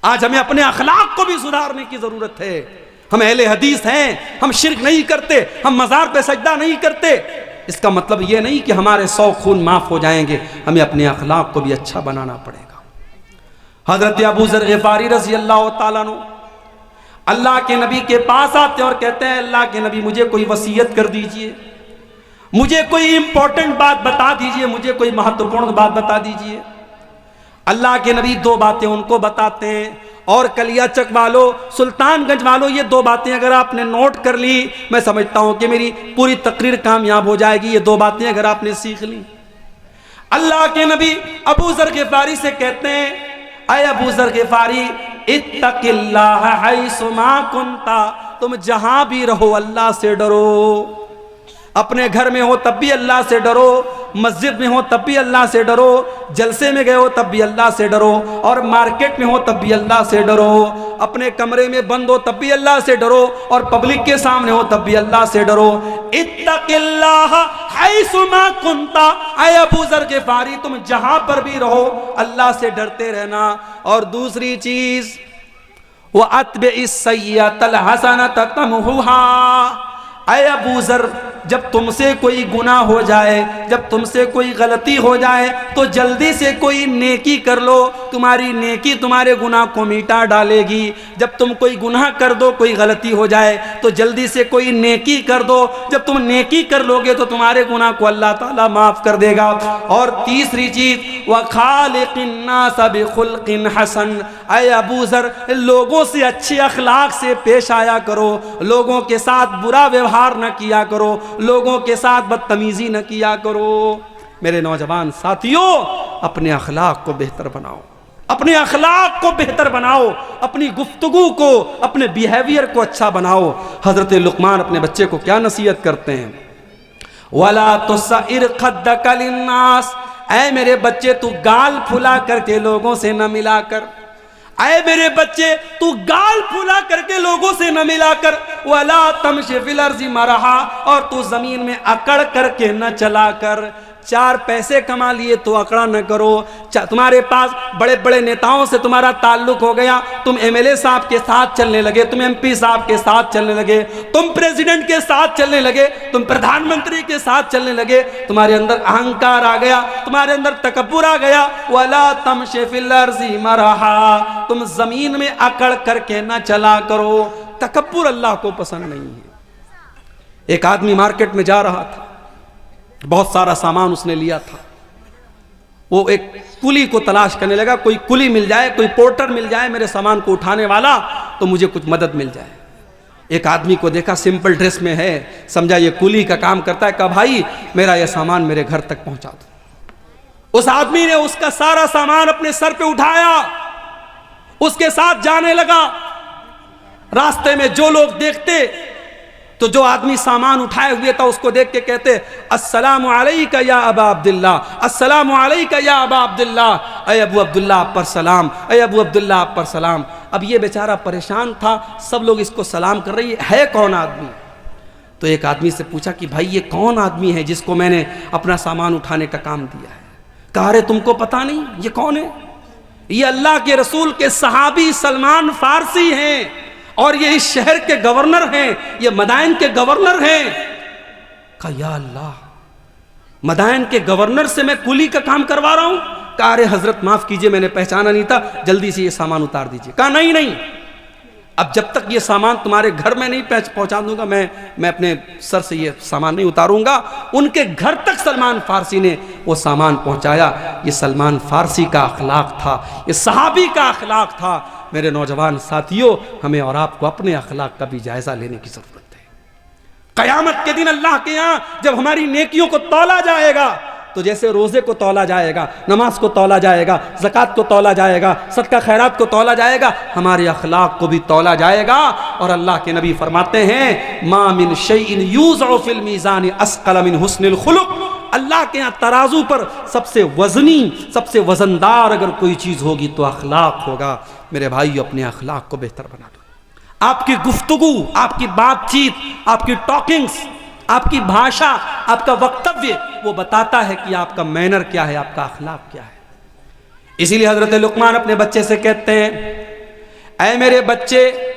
आज हमें अपने अखलाक को भी सुधारने की जरूरत है। हम अहले हदीस हैं, हम शिर्क नहीं करते, हम मज़ार पे सजदा नहीं करते। इसका मतलब ये नहीं कि हमारे 100 खून माफ हो जाएंगे, हमें अपने अखलाक को भी अच्छा बनाना पड़ेगा। हजरत अबू ज़र ग़िफ़ारी रज़ी अल्लाह ताला अन्हु अल्लाह के नबी के पास आते और कहते हैं, अल्लाह के नबी मुझे कोई वसीयत कर दीजिए, मुझे कोई इंपॉर्टेंट बात बता दीजिए, मुझे कोई महत्वपूर्ण बात बता दीजिए। अल्लाह के नबी 2 बातें उनको बताते हैं। और कलियाचक वालों, सुल्तानगंज वालों, ये 2 बातें अगर आपने नोट कर ली, मैं समझता हूं कि मेरी पूरी तकरीर कामयाब हो जाएगी। ये 2 बातें अगर आपने सीख ली। अल्लाह के नबी अबू ज़र ग़िफ़ारी से कहते हैं, अय अबू ज़र ग़िफ़ारी इत्तक़िल्लाह हैसुमा कुन्ता, तुम जहां भी रहो अल्लाह से डरो। अपने घर में हो तब भी अल्लाह से डरो, मस्जिद में हो तब भी अल्लाह से डरो, जलसे में गए हो तब भी अल्लाह से डरो, और मार्केट में हो तब भी अल्लाह से डरो, अपने कमरे में बंद हो तब भी अल्लाह से डरो, और पब्लिक के सामने हो तब भी अल्लाह से डरो। इत्तक़िल्लाह हैसुमा कुन्ता, ऐ अबू ज़र ग़िफ़ारी तुम जहां पर भी रहो अल्लाह से डरते रहना। और दूसरी चीज, व अत्बिइस सय्यतल हसनत तमहुहा, ऐ अबू ज़र जब तुमसे कोई गुनाह हो जाए, जब तुमसे कोई गलती हो जाए तो जल्दी से कोई नेकी कर लो, तुम्हारी नेकी तुम्हारे गुनाह को मिटा डालेगी। जब तुम कोई गुनाह कर दो, कोई गलती हो जाए तो जल्दी से कोई नेकी कर दो, जब तुम नेकी कर लोगे तो तुम्हारे गुनाह को अल्लाह ताला माफ़ कर देगा। और तीसरी चीज़, व खालिक़िन नास बिखुल्क़िन हसन, ऐ अबू ज़र लोगों से अच्छे अखलाक से पेश आया करो, लोगों के साथ बुरा व्यवहार न किया करो, लोगों के साथ बदतमीजी न किया करो। मेरे नौजवान साथियों, अपने अखलाक को बेहतर बनाओ, अपने अखलाक को बेहतर बनाओ, अपनी गुफ्तगू को, अपने बिहेवियर को अच्छा बनाओ। हजरत लुक़मान अपने बच्चे को क्या नसीहत करते हैं, वला तुस्सिर खद्दका लिन्नास, ऐ मेरे बच्चे तू गाल फुला करके लोगों से न मिला कर, ऐ मेरे बच्चे तू गाल फुला करके लोगों से न मिलाकर, वला तमशी फिल अर्ज़ि मरहा, और तू जमीन में अकड़ करके न चला कर। 4 पैसे कमा लिए तो अकड़ा न करो। तुम्हारे पास बड़े बड़े नेताओं से तुम्हारा ताल्लुक हो गया, तुम एमएलए साहब के साथ चलने लगे, तुम एमपी साहब के साथ चलने लगे, तुम प्रेसिडेंट के साथ चलने लगे, तुम प्रधानमंत्री के साथ चलने लगे, तुम्हारे अंदर अहंकार आ गया, तुम्हारे अंदर तकब्बुर आ गया। वला तमशी फिल अर्ज़ि मरहा, तुम जमीन में अकड़ करके न चला करो। तकब्बुर अल्लाह को पसंद नहीं है। एक आदमी मार्केट में जा रहा था, बहुत सारा सामान उसने लिया था, वो एक कुली को तलाश करने लगा, कोई कुली मिल जाए, कोई पोर्टर मिल जाए मेरे सामान को उठाने वाला, तो मुझे कुछ मदद मिल जाए। एक आदमी को देखा, सिंपल ड्रेस में है, समझा ये कुली का काम करता है, कहा भाई मेरा यह सामान मेरे घर तक पहुंचा दो। उस आदमी ने उसका सारा सामान अपने सर पे उठाया, उसके साथ जाने लगा। रास्ते में जो लोग देखते तो जो आदमी सामान उठाए हुए था उसको देख के कहते, अस्सलामु अलैका या अबा अब्दुल्ला, अस्सलामु अलैका या अबा अब्दुल्ला, अय अबू अब्दुल्ला आप पर सलाम, अय अबू अब्दुल्ला आप पर सलाम। अब ये बेचारा परेशान था, सब लोग इसको सलाम कर रही है कौन आदमी? तो एक आदमी से पूछा कि भाई ये कौन आदमी है जिसको मैंने अपना सामान उठाने का काम दिया है? कहा अरे तुमको पता नहीं ये कौन है? ये अल्लाह के रसूल के सहाबी सलमान फारसी हैं, और ये इस शहर के गवर्नर हैं, ये मदाइन के गवर्नर हैं। कहा या अल्लाह, मदाइन के गवर्नर से मैं कुली का काम करवा रहा हूं? कहा अरे हजरत माफ कीजिए, मैंने पहचाना नहीं था, जल्दी से ये सामान उतार दीजिए। कहा नहीं नहीं, अब जब तक ये सामान तुम्हारे घर में नहीं पहुंचा दूंगा, मैं अपने सर से ये सामान नहीं उतारूंगा। उनके घर तक सलमान फारसी ने वो सामान पहुंचाया। ये सलमान फारसी का अखलाक था, ये सहाबी का अखलाक था। मेरे नौजवान साथियों, हमें और आपको अपने अखलाक का भी जायजा लेने की जरूरत है। कयामत के दिन अल्लाह के यहाँ जब हमारी नेकियों को तौला जाएगा, तो जैसे रोजे को तौला जाएगा, नमाज को तौला जाएगा, ज़कात को तौला जाएगा, सदका खैरात को तौला जाएगा, हमारे अखलाक को भी तौला जाएगा। और अल्लाह के नबी फरमाते हैं, मा मिन शैइन यूज़अ फिल मीज़ान अस्क़ल मिन हुस्निल खुलुक़, अल्लाह के यहाँ तराजू पर सबसे वजनी, सबसे वजनदार अगर कोई चीज़ होगी तो अखलाक होगा। मेरे भाई, अपने अखलाक को बेहतर बना दो। आपकी गुफ्तगू, आपकी बातचीत, आपकी टॉकिंग्स, आपकी भाषा, आपका वक्तव्य, वो बताता है कि आपका मैनर क्या है, आपका अखलाक क्या है। इसीलिए हजरत लुक़मान अपने बच्चे से कहते हैं, ऐ मेरे बच्चे,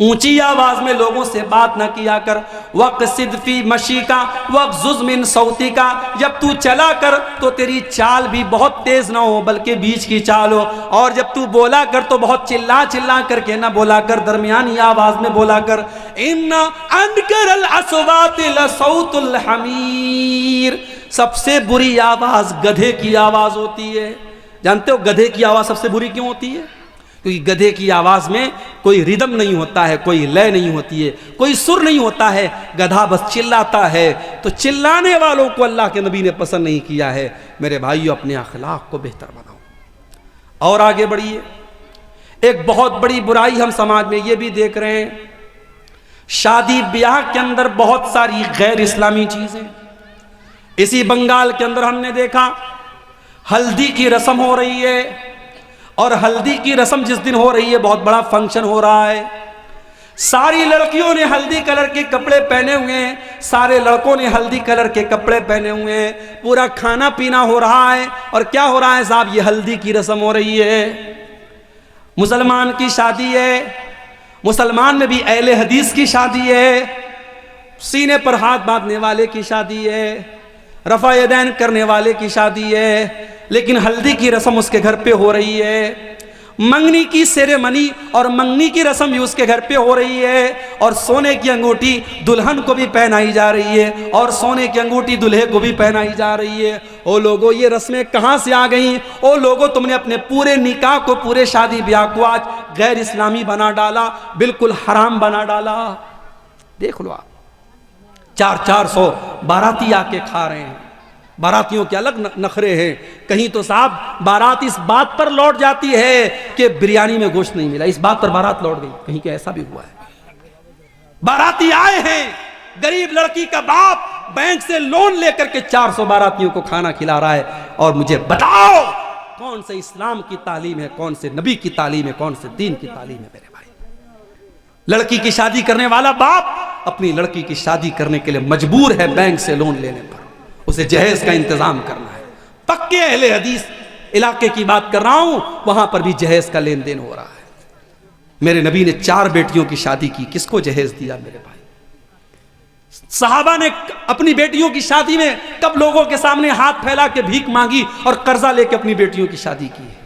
ऊंची आवाज में लोगों से बात ना किया कर। वक़्सिद फी मशी का वक़्ज़ुज़ मिन सौती का, जब तू चला कर तो तेरी चाल भी बहुत तेज ना हो बल्कि बीच की चाल हो, और जब तू बोला कर तो बहुत चिल्ला चिल्ला करके ना बोला कर, दरमियानी आवाज में बोला कर। इन्ना अनकरल अस्वाति लसौतुल हमीर, सबसे बुरी आवाज गधे की आवाज होती है। जानते हो गधे की आवाज सबसे बुरी क्यों होती है? क्योंकि गधे की आवाज में कोई रिदम नहीं होता है, कोई लय नहीं होती है, कोई सुर नहीं होता है, गधा बस चिल्लाता है। तो चिल्लाने वालों को अल्लाह के नबी ने पसंद नहीं किया है। मेरे भाइयों, अपने अखलाक को बेहतर बनाओ और आगे बढ़िए। एक बहुत बड़ी बुराई हम समाज में ये भी देख रहे हैं, शादी ब्याह के अंदर बहुत सारी गैर इस्लामी चीजें। इसी बंगाल के अंदर हमने देखा हल्दी की रस्म हो रही है, और हल्दी की रस्म जिस दिन हो रही है बहुत बड़ा फंक्शन हो रहा है। सारी लड़कियों ने हल्दी कलर के कपड़े पहने हुए हैं, सारे लड़कों ने हल्दी कलर के कपड़े पहने हुए हैं, पूरा खाना पीना हो रहा है। और क्या हो रहा है साहब? ये हल्दी की रस्म हो रही है। मुसलमान की शादी है, मुसलमान में भी अहले हदीस की शादी है, सीने पर हाथ बांधने वाले की शादी है, रफ़ा यदैन करने वाले की शादी है, लेकिन हल्दी की रस्म उसके घर पे हो रही है। मंगनी की सेरेमनी और मंगनी की रस्म भी उसके घर पे हो रही है, और सोने की अंगूठी दुल्हन को भी पहनाई जा रही है, और सोने की अंगूठी दुल्हे को भी पहनाई जा रही है। ओ लोगों, ये रस्में कहाँ से आ गई? ओ लोगों, तुमने अपने पूरे निकाह को, पूरे शादी ब्याह को आज गैर इस्लामी बना डाला, बिल्कुल हराम बना डाला। देख लो आप, 400 बाराती आके खा रहे हैं। बारातियों के अलग नखरे हैं। कहीं तो साहब बारात इस बात पर लौट जाती है कि बिरयानी में गोश्त नहीं मिला, इस बात पर बारात लौट गई। कहीं के ऐसा भी हुआ है। बाराती आए हैं, गरीब लड़की का बाप बैंक से लोन लेकर के 400 बारातियों को खाना खिला रहा है। और मुझे बताओ कौन से इस्लाम की तालीम है, कौन से नबी की तालीम है, कौन से दीन की तालीम है? मेरे भाई, लड़की की शादी करने वाला बाप अपनी लड़की की शादी करने के लिए मजबूर है बैंक से लोन लेने पर, उसे जहेज का इंतजाम करना है। पक्के अहले हदीस इलाके की बात कर रहा हूं, वहां पर भी जहेज का लेन देन हो रहा है। मेरे नबी ने 4 बेटियों की शादी की, किसको जहेज दिया? मेरे भाई, सहाबा ने अपनी बेटियों की शादी में कब लोगों के सामने हाथ फैला के भीख मांगी और कर्जा लेके अपनी बेटियों की शादी की है?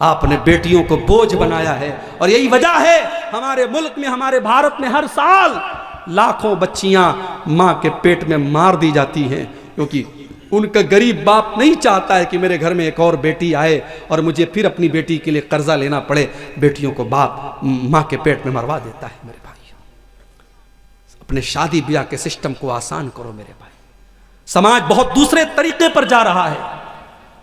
आपने बेटियों को बोझ बनाया है। और यही वजह है हमारे मुल्क में, हमारे भारत में हर साल लाखों बच्चियां मां के पेट में मार दी जाती हैं, क्योंकि उनका गरीब बाप नहीं चाहता है कि मेरे घर में एक और बेटी आए और मुझे फिर अपनी बेटी के लिए कर्जा लेना पड़े। बेटियों को बाप मां के पेट में मरवा देता है। मेरे भाई, अपने शादी ब्याह के सिस्टम को आसान करो। मेरे भाई, समाज बहुत दूसरे तरीके पर जा रहा है।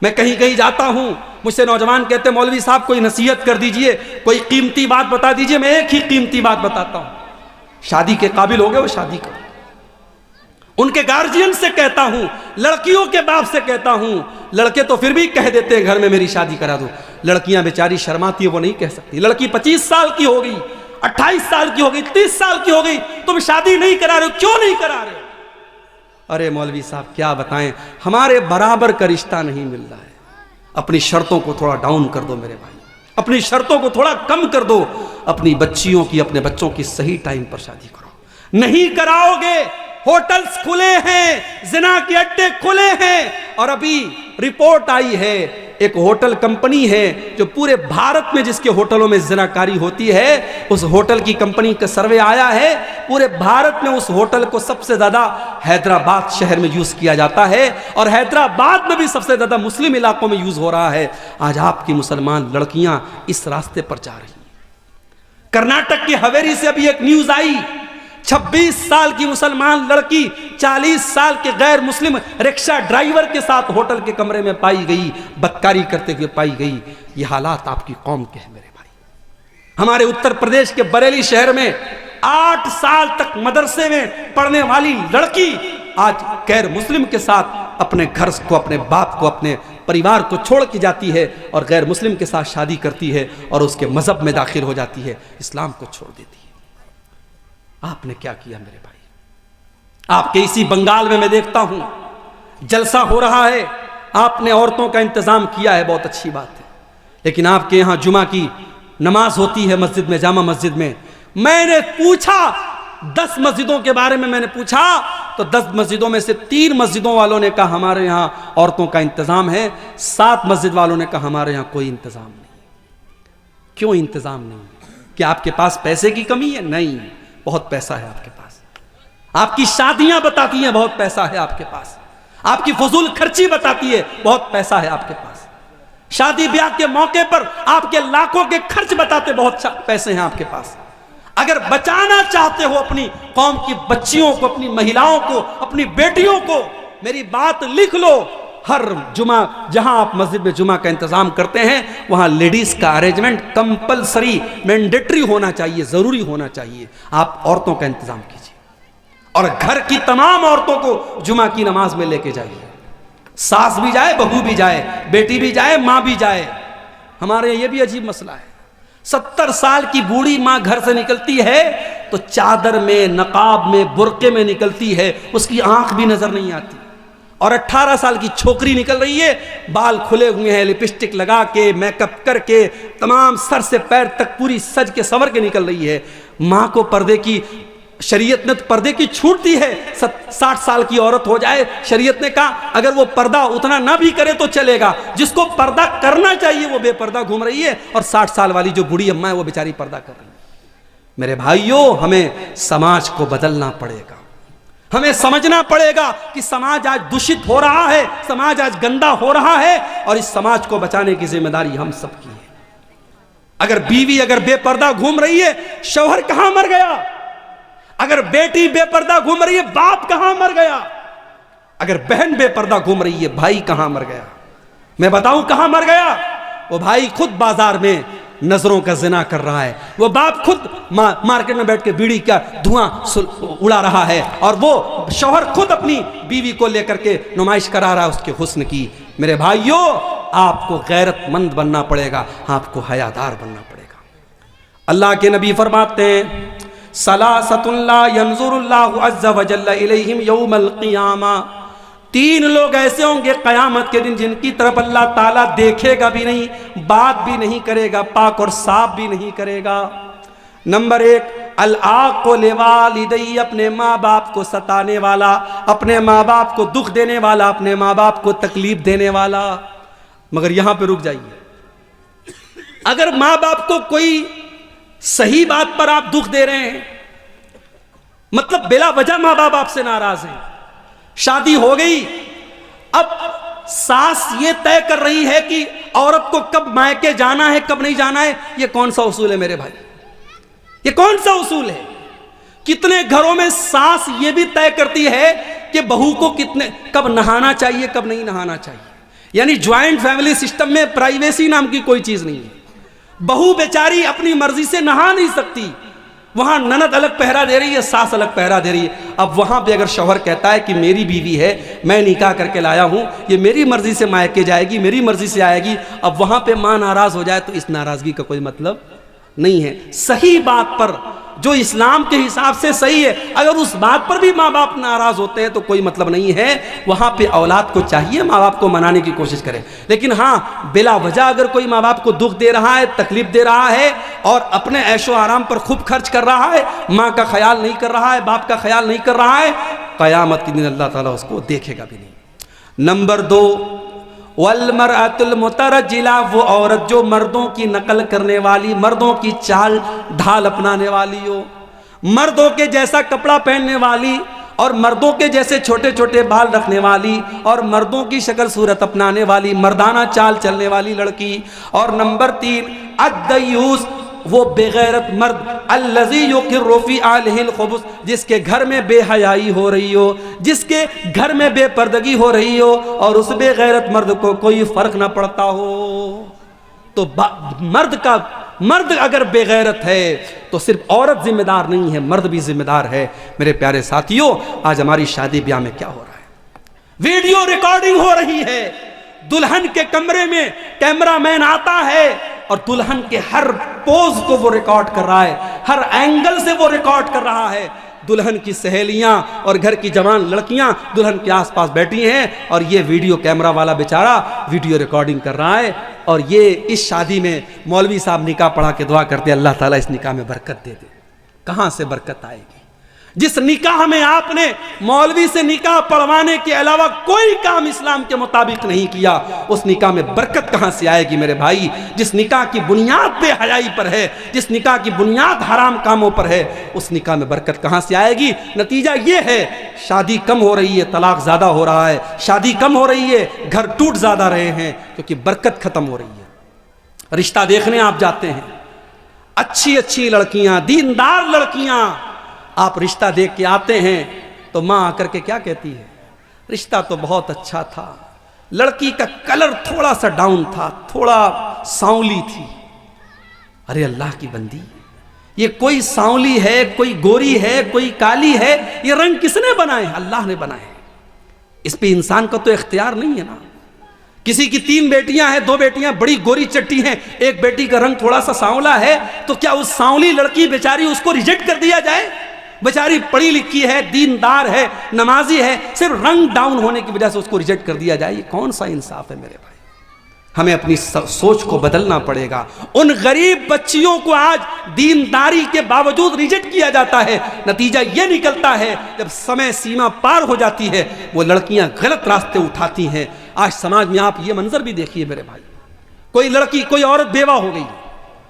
मैं कहीं कहीं जाता हूं, मुझसे नौजवान कहते हैं मौलवी साहब कोई नसीहत कर दीजिए, कोई कीमती बात बता दीजिए। मैं एक ही कीमती बात बताता हूं, शादी के काबिल हो गए वो शादी करो। उनके गार्जियन से कहता हूं, लड़कियों के बाप से कहता हूं, लड़के तो फिर भी कह देते हैं घर में मेरी शादी करा दो, लड़कियां बेचारी शर्माती है, वो नहीं कह सकती। लड़की 25 साल की हो गई, 28 साल की हो गई, 30 साल की हो गई, तुम शादी नहीं करा रहे हो, क्यों नहीं करा रहे हो? अरे मौलवी साहब क्या बताएं, हमारे बराबर का रिश्ता नहीं मिल रहा है। अपनी शर्तों को थोड़ा डाउन कर दो मेरे भाई, अपनी शर्तों को थोड़ा कम कर दो। अपनी बच्चियों की, अपने बच्चों की सही टाइम पर शादी करो। नहीं कराओगे, होटल्स खुले हैं, जिना के अड्डे खुले हैं। और अभी रिपोर्ट आई है, एक होटल कंपनी है जो पूरे भारत में जिसके होटलों में जिनाकारी होती है, उस होटल की कंपनी का सर्वे आया है, पूरे भारत में उस होटल को सबसे ज्यादा हैदराबाद शहर में यूज किया जाता है, और हैदराबाद में भी सबसे ज्यादा मुस्लिम इलाकों में यूज हो रहा है। आज आपकी मुसलमान लड़कियां इस रास्ते पर जा रही हैं। कर्नाटक की हवेली से अभी एक न्यूज आई, 26 साल की मुसलमान लड़की 40 साल के गैर मुस्लिम रिक्शा ड्राइवर के साथ होटल के कमरे में पाई गई, बदकारी करते हुए पाई गई। ये हालात आपकी कौम के हैं मेरे भाई। हमारे उत्तर प्रदेश के बरेली शहर में 8 साल तक मदरसे में पढ़ने वाली लड़की आज गैर मुस्लिम के साथ अपने घर को, अपने बाप को, अपने परिवार को छोड़ के जाती है और गैर मुस्लिम के साथ शादी करती है और उसके मजहब में दाखिल हो जाती है, इस्लाम को छोड़ देती है। आपने क्या किया मेरे भाई? आपके इसी बंगाल में मैं देखता हूं जलसा हो रहा है, आपने औरतों का इंतजाम किया है, बहुत अच्छी बात है, लेकिन आपके यहां जुमा की नमाज होती है मस्जिद में, जामा मस्जिद में। मैंने पूछा 10 मस्जिदों के बारे में, मैंने पूछा तो 10 मस्जिदों में से 3 मस्जिदों वालों ने कहा हमारे यहाँ औरतों का इंतजाम है, 7 मस्जिद वालों ने कहा हमारे यहाँ कोई इंतजाम नहीं। क्यों इंतजाम नहीं? क्या आपके पास पैसे की कमी है? नहीं, बहुत पैसा है आपके पास। आपकी शादियां बताती हैं बहुत पैसा है आपके पास। आपकी फजूल खर्ची बताती है बहुत पैसा है आपके पास। शादी ब्याह के मौके पर आपके लाखों के खर्च बताते बहुत पैसे हैं आपके पास। अगर बचाना चाहते हो अपनी कौम की बच्चियों को, अपनी महिलाओं को, अपनी बेटियों को, मेरी बात लिख लो। हर जुमा जहां आप मस्जिद में जुमा का इंतजाम करते हैं वहां लेडीज का अरेंजमेंट कंपलसरी, मैंडेटरी होना चाहिए, जरूरी होना चाहिए। आप औरतों का इंतजाम कीजिए और घर की तमाम औरतों को जुमा की नमाज में लेके जाइए। सास भी जाए, बहू भी जाए, बेटी भी जाए, मां भी जाए। हमारे ये भी अजीब मसला है। 70 साल की बूढ़ी मां घर से निकलती है तो चादर में, नकाब में, बुर्के में निकलती है, उसकी आंख भी नजर नहीं आती। और 18 साल की छोकरी निकल रही है, बाल खुले हुए हैं, लिपस्टिक लगा के, मेकअप करके, तमाम सर से पैर तक पूरी सज के संवर के निकल रही है। मां को पर्दे की, शरीयत ने तो पर्दे की छूट दी है। 60 साल की औरत हो जाए, शरीयत ने कहा अगर वो पर्दा उतना ना भी करे तो चलेगा। जिसको पर्दा करना चाहिए वो बेपर्दा घूम रही है, और 60 साल वाली जो बूढ़ी अम्मा है वो बेचारी पर्दा कर रही है। मेरे भाइयों, हमें समाज को बदलना पड़ेगा। हमें समझना पड़ेगा कि समाज आज दूषित हो रहा है, समाज आज गंदा हो रहा है, और इस समाज को बचाने की जिम्मेदारी हम सबकी है। अगर बीवी अगर बेपर्दा घूम रही है, शौहर कहां मर गया? अगर बेटी बेपर्दा घूम रही है, बाप कहां मर गया? अगर बहन बेपर्दा घूम रही है, भाई कहां मर गया? मैं बताऊं कहां मर गया? वो भाई खुद बाजार में नजरों का जिना कर रहा है, वो बाप खुद मार्केट में बैठ के बीड़ी का धुआं उड़ा रहा है, और वो शौहर खुद अपनी बीवी को लेकर के नुमाइश करा रहा है उसके हुस्न की। मेरे भाइयों, आपको गैरतमंद बनना पड़ेगा, आपको हयादार बनना पड़ेगा। अल्लाह के नबी फरमाते हैं सलासतुल्ला यंजुरुल्लाहु अज़्ज़ा व जल्ला इलैहिम यौमल क़ियामा। 3 लोग ऐसे होंगे क़यामत के दिन जिनकी तरफ अल्लाह ताला देखेगा भी नहीं, बात भी नहीं करेगा, पाक और साफ भी नहीं करेगा। नंबर 1, अल-आक़ु लिवालिदैहि, अपने माँ बाप को सताने वाला, अपने माँ बाप को दुख देने वाला, अपने माँ बाप को तकलीफ देने वाला। मगर यहां पे रुक जाइए। अगर माँ बाप को कोई सही बात पर आप दुख दे रहे हैं, मतलब बिला वजह मां बाप आपसे नाराज हैं, शादी हो गई, अब सास ये तय कर रही है कि औरत को कब मायके जाना है, कब नहीं जाना है। ये कौन सा उसूल है मेरे भाई? ये कौन सा उसूल है? कितने घरों में सास ये भी तय करती है कि बहू को कब नहाना चाहिए, कब नहीं नहाना चाहिए। यानी ज्वाइंट फैमिली सिस्टम में प्राइवेसी नाम की कोई चीज नहीं है। बहू बेचारी अपनी मर्जी से नहा नहीं सकती। वहां ननद अलग पहरा दे रही है, सास अलग पहरा दे रही है। अब वहां पे अगर शौहर कहता है कि मेरी बीवी है, मैं निकाह करके लाया हूं, ये मेरी मर्जी से मायके जाएगी, मेरी मर्जी से आएगी, अब वहां पे मां नाराज हो जाए तो इस नाराजगी का कोई मतलब नहीं है। सही बात पर, जो इस्लाम के हिसाब से सही है, अगर उस बात पर भी माँ बाप नाराज होते हैं तो कोई मतलब नहीं है। वहां पे औलाद को चाहिए माँ बाप को मनाने की कोशिश करे। लेकिन हाँ, बिला वजह अगर कोई माँ बाप को दुख दे रहा है, तकलीफ दे रहा है, और अपने ऐशो आराम पर खूब खर्च कर रहा है, माँ का ख्याल नहीं कर रहा है, बाप का ख्याल नहीं कर रहा है, क़यामत के दिन अल्लाह ताला उसको देखेगा भी नहीं। नंबर 2, वल्मरअतुल मुतरज्जिला, वो औरत जो मर्दों की नकल करने वाली, मर्दों की चाल ढाल अपनाने वाली हो, मर्दों के जैसा कपड़ा पहनने वाली, और मर्दों के जैसे छोटे छोटे बाल रखने वाली, और मर्दों की शक्ल सूरत अपनाने वाली, मर्दाना चाल चलने वाली लड़की। और नंबर 3, अद्दयूस, वो बेगैरत मर्द, अल्लज़ी युक़िर्रु फ़ी आलिहिल ख़ुबुस, जिसके घर में बेहयाई हो रही हो, जिसके घर में बेपर्दगी हो रही हो, और उस बेगैरत मर्द को कोई फर्क ना पड़ता हो। तो मर्द अगर बेगैरत है तो सिर्फ औरत जिम्मेदार नहीं है, मर्द भी जिम्मेदार है। मेरे प्यारे साथियों, आज हमारी शादी ब्याह में क्या हो रहा है? वीडियो रिकॉर्डिंग हो रही है। दुल्हन के कमरे में कैमरामैन आता है और दुल्हन के हर पोज को वो रिकॉर्ड कर रहा है, हर एंगल से वो रिकॉर्ड कर रहा है। दुल्हन की सहेलियां और घर की जवान लड़कियां दुल्हन के आसपास बैठी हैं और ये वीडियो कैमरा वाला बेचारा वीडियो रिकॉर्डिंग कर रहा है। और ये इस शादी में मौलवी साहब निकाह पढ़ा के दुआ करते अल्लाह ताला इस निकाह में बरकत दे दे। कहां से बरकत आएगी? जिस निकाह में आपने मौलवी से निकाह पढ़वाने के अलावा कोई काम इस्लाम के मुताबिक नहीं किया, उस निकाह में बरकत कहां से आएगी मेरे भाई? जिस निकाह की बुनियाद बेहयाई पर है, जिस निकाह की बुनियाद हराम कामों पर है, उस निकाह में बरकत कहां से आएगी? नतीजा ये है शादी कम हो रही है, तलाक ज्यादा हो रहा है, शादी कम हो रही है, घर टूट ज्यादा रहे हैं, क्योंकि बरकत खत्म हो रही है। रिश्ता देखने आप जाते हैं, अच्छी अच्छी लड़कियां, दीनदार लड़कियां, आप रिश्ता देख के आते हैं तो माँ आकर के क्या कहती है? रिश्ता तो बहुत अच्छा था, लड़की का कलर थोड़ा सा डाउन था, थोड़ा सांवली थी। अरे अल्लाह की बंदी, ये कोई सांवली है, कोई गोरी है, कोई काली है, ये रंग किसने बनाए? अल्लाह ने बनाए। इस पे इंसान का तो इख्तियार नहीं है ना। किसी की 3 बेटियां हैं, 2 बेटियां बड़ी गोरी चट्टी हैं, एक बेटी का रंग थोड़ा सा सांवला है, तो क्या उस सांवली लड़की बेचारी उसको रिजेक्ट कर दिया जाए? बेचारी पढ़ी लिखी है, दीनदार है, नमाजी है, सिर्फ रंग डाउन होने की वजह से उसको रिजेक्ट कर दिया जाए? ये कौन सा इंसाफ है मेरे भाई? हमें अपनी सोच को बदलना पड़ेगा। उन गरीब बच्चियों को आज दीनदारी के बावजूद रिजेक्ट किया जाता है। नतीजा यह निकलता है जब समय सीमा पार हो जाती है वो लड़कियां गलत रास्ते उठाती हैं। आज समाज में आप ये मंजर भी देखिए मेरे भाई, कोई लड़की, कोई औरत बेवा हो गई,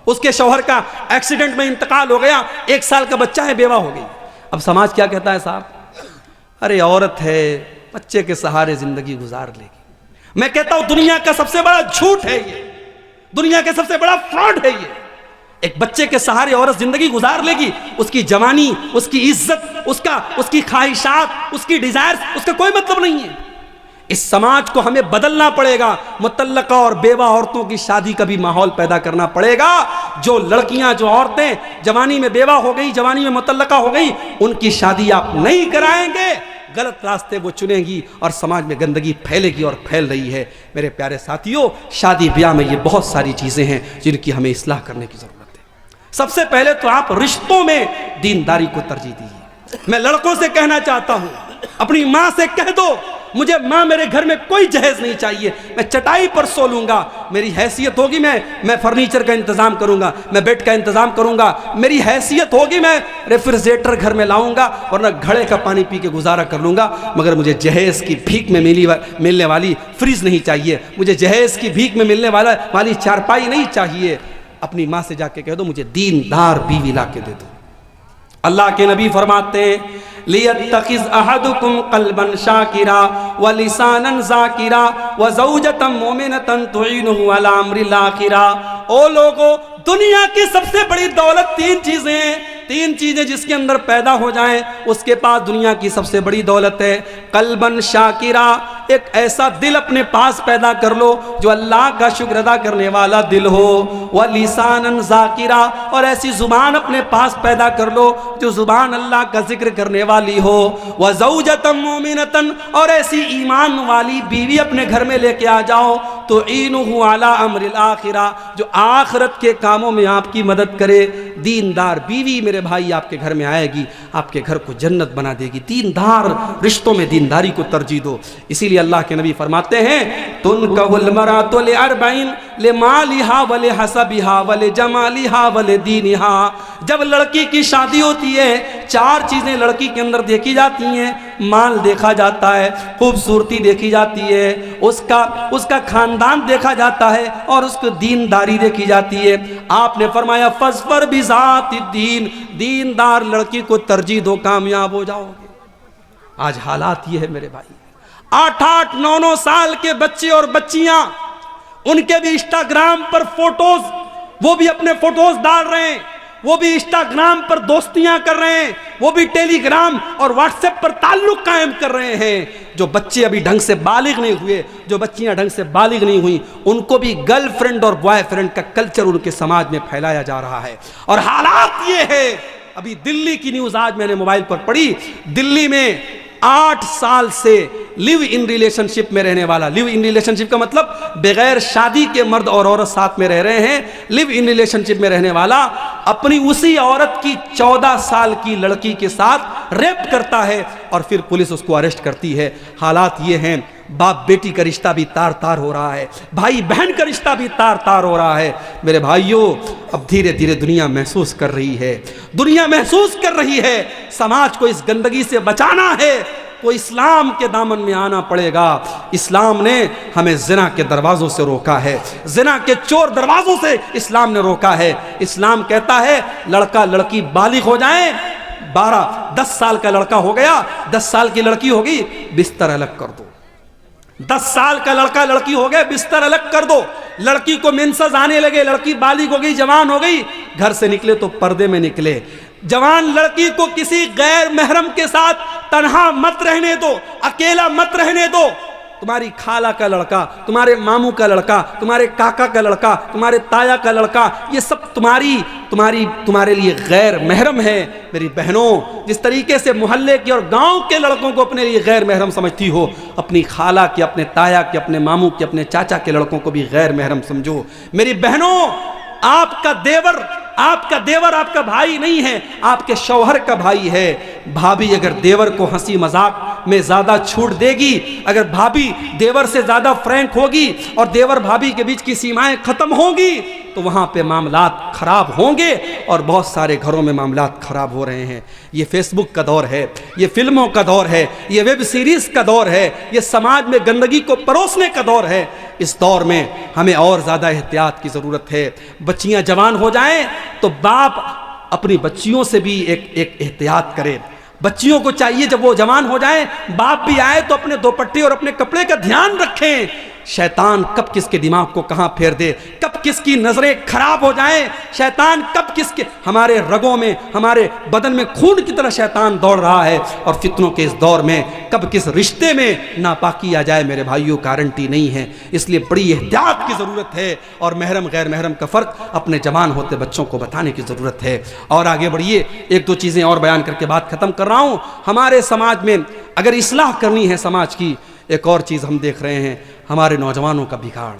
उसके शौहर का एक्सीडेंट में इंतकाल हो गया, 1 साल का बच्चा है, बेवा हो गई। अब समाज क्या कहता है? साहब, अरे औरत है, बच्चे के सहारे जिंदगी गुजार लेगी। मैं कहता हूं दुनिया का सबसे बड़ा झूठ है ये, दुनिया का सबसे बड़ा फ्रॉड है ये। एक बच्चे के सहारे औरत जिंदगी गुजार लेगी? उसकी जवानी, उसकी इज्जत, उसकी ख्वाहिशात, उसकी डिजायर्स, उसका कोई मतलब नहीं है। इस समाज को हमें बदलना पड़ेगा। मुतल्लका और बेवा औरतों की शादी का भी माहौल पैदा करना पड़ेगा। जो लड़कियां, जो औरतें जवानी में बेवा हो गई, जवानी में मुतल्लका हो गई, उनकी शादी आप नहीं कराएंगे, गलत रास्ते वो चुनेंगी और समाज में गंदगी फैलेगी और फैल रही है। मेरे प्यारे साथियों, शादी ब्याह में ये बहुत सारी चीजें हैं जिनकी हमें इस्लाह करने की जरूरत है। सबसे पहले तो आप रिश्तों में दीनदारी को तरजीह दीजिए। मैं लड़कों से कहना चाहता हूं, अपनी मां से कह दो, मुझे मां मेरे घर में कोई जहेज नहीं चाहिए, मैं चटाई पर सो लूंगा, मेरी हैसियत होगी मैं फर्नीचर का इंतजाम करूंगा, मैं बेड का इंतजाम करूंगा, मेरी हैसियत होगी मैं रेफ्रिजरेटर घर में लाऊंगा, वरना घड़े का पानी पी के गुजारा कर लूंगा, मगर मुझे जहेज की भीख में मिलने वाली फ्रिज नहीं चाहिए, मुझे जहेज की भीख में मिलने वाली चारपाई नहीं चाहिए। अपनी मां से जाके कह दो, मुझे दीनदार बीवी ला के दे दो। अल्लाह के नबी फरमाते हैं, लियत्तखिज़ अहदुकुम क़ल्बन शाकिरा व लिसानन ज़ाकिरा व ज़ौजतन मुमिनतन तुईनुहु अला अम्रिल आखिरा। ओ लोगो, दुनिया की सबसे बड़ी दौलत 3 चीजें हैं। 3 चीजें जिसके अंदर पैदा हो जाएं, उसके पास दुनिया की सबसे बड़ी दौलत है। कल्बन शाकिरा, एक ऐसा दिल अपने पास पैदा कर लो जो अल्लाह का शुक्र अदा करने वाला दिल हो। व लिसानन ज़ाकिरा, और ऐसी जुबान अपने पास पैदा कर लो जो जुबान अल्लाह का जिक्र करने वाली हो। व ज़ौजतन मुमिनतन, और ऐसी ईमान वाली बीवी अपने घर में लेके आ जाओ, तो इनुहु अला अम्रिल आखिरा, जो आखिरत के कामों में आपकी मदद करे। दीनदार बीवी मेरे भाई आपके घर में आएगी, आपके घर को जन्नत बना देगी। दीनदार रिश्तों में दीनदारी को तरजीह दो। इसीलिए अल्लाह के नबी फरमाते हैं, तुनकहुल मरातु लिअरबईन लिमालिहा व लिहसबिहा व लिजमालिहा व लिदीनिहा। जब लड़की की शादी होती है, 4 चीजें लड़की के अंदर देखी जाती हैं। माल देखा जाता है, खूबसूरती देखी जाती है, उसका खानदान देखा जाता है, और उसको दीनदारी देखी जाती है। आपने फरमाया, फज़फर बिज़ाति दीन, दीनदार लड़की को तरजीह दो, कामयाब हो जाओगे। आज हालात ये है मेरे भाई, 8-8, 9-9 साल के बच्चे और बच्चियां, उनके भी इंस्टाग्राम पर फोटोज, वो भी अपने फोटोज डाल रहे हैं, वो भी इंस्टाग्राम पर दोस्तियां कर रहे हैं, वो भी टेलीग्राम और व्हाट्सएप पर ताल्लुक कायम कर रहे हैं। जो बच्चे अभी ढंग से बालिग नहीं हुए, जो बच्चियां ढंग से बालिग नहीं हुई, उनको भी गर्लफ्रेंड और बॉयफ्रेंड का कल्चर उनके समाज में फैलाया जा रहा है। और हालात ये है, अभी दिल्ली की न्यूज आज मैंने मोबाइल पर पढ़ी, दिल्ली में 8 साल से लिव इन रिलेशनशिप में रहने वाला, लिव इन रिलेशनशिप का मतलब बगैर शादी के मर्द और औरत साथ में रह रहे हैं, लिव इन रिलेशनशिप में रहने वाला अपनी उसी औरत की 14 साल की लड़की के साथ रेप करता है और फिर पुलिस उसको अरेस्ट करती है। हालात ये हैं, बाप बेटी का रिश्ता भी तार तार हो रहा है, भाई बहन का रिश्ता भी तार तार हो रहा है। मेरे भाइयों, अब धीरे धीरे दुनिया महसूस कर रही है, दुनिया महसूस कर रही है समाज को इस गंदगी से बचाना है तो इस्लाम के दामन में आना पड़ेगा। इस्लाम ने हमें जिना के दरवाजों से रोका है, जिना के चोर दरवाजों से इस्लाम ने रोका है। इस्लाम कहता है लड़का लड़की बालिग हो जाएं, 12-10 साल का लड़का हो गया, 10 साल की लड़की होगी, बिस्तर अलग कर दो। 10 साल का लड़का लड़की हो गए, बिस्तर अलग कर दो। लड़की को मेंसेस आने लगे, लड़की बालिग हो गई, जवान हो गई, घर से निकले तो पर्दे में निकले। जवान लड़की को किसी गैर महरम के साथ तन्हा मत रहने दो, अकेला मत रहने दो। तुम्हारी खाला का लड़का, तुम्हारे मामू का लड़का, तुम्हारे काका का लड़का, तुम्हारे ताया का लड़का, ये सब तुम्हारे लिए गैर महरम है। मेरी बहनों, जिस तरीके से मोहल्ले के और गांव के लड़कों को अपने लिए गैर महरम समझती हो, अपनी खाला के, अपने ताया के, अपने मामू के, अपने चाचा के लड़कों को भी गैर महरम समझो। मेरी बहनों, आपका देवर आपका भाई नहीं है, आपके शौहर का भाई है। भाभी अगर देवर को हंसी मजाक में ज्यादा छूट देगी, अगर भाभी देवर से ज्यादा फ्रैंक होगी और देवर भाभी के बीच की सीमाएं खत्म होंगी तो वहां पे मामलात खराब होंगे और बहुत सारे घरों में मामलात खराब हो रहे हैं। ये फेसबुक का दौर है, ये फिल्मों का दौर है, ये वेब सीरीज का दौर है, ये समाज में गंदगी को परोसने का दौर है। इस दौर में हमें और ज्यादा एहतियात की जरूरत है। बच्चियां जवान हो जाएं तो बाप अपनी बच्चियों से भी एक एहतियात करे। बच्चियों को चाहिए जब वो जवान हो जाएं, बाप भी आए तो अपने दोपट्टे और अपने कपड़े का ध्यान रखें। शैतान कब किसके दिमाग को कहां फेर दे, कब किसकी नजरें खराब हो जाएं, शैतान कब किसके, हमारे रगों में, हमारे बदन में खून की तरह शैतान दौड़ रहा है। और फितनों के इस दौर में कब किस रिश्ते में नापाकी आ जाए मेरे भाइयों, गारंटी नहीं है। इसलिए बड़ी एहतियात की जरूरत है और महरम गैर महरम का फर्क अपने जवान होते बच्चों को बताने की जरूरत है। और आगे बढ़िए, 1-2 चीजें और बयान करके बात खत्म कर रहा हूं। हमारे समाज में अगर इस्लाह करनी है समाज की, एक और चीज हम देख रहे हैं, हमारे नौजवानों का बिगाड़,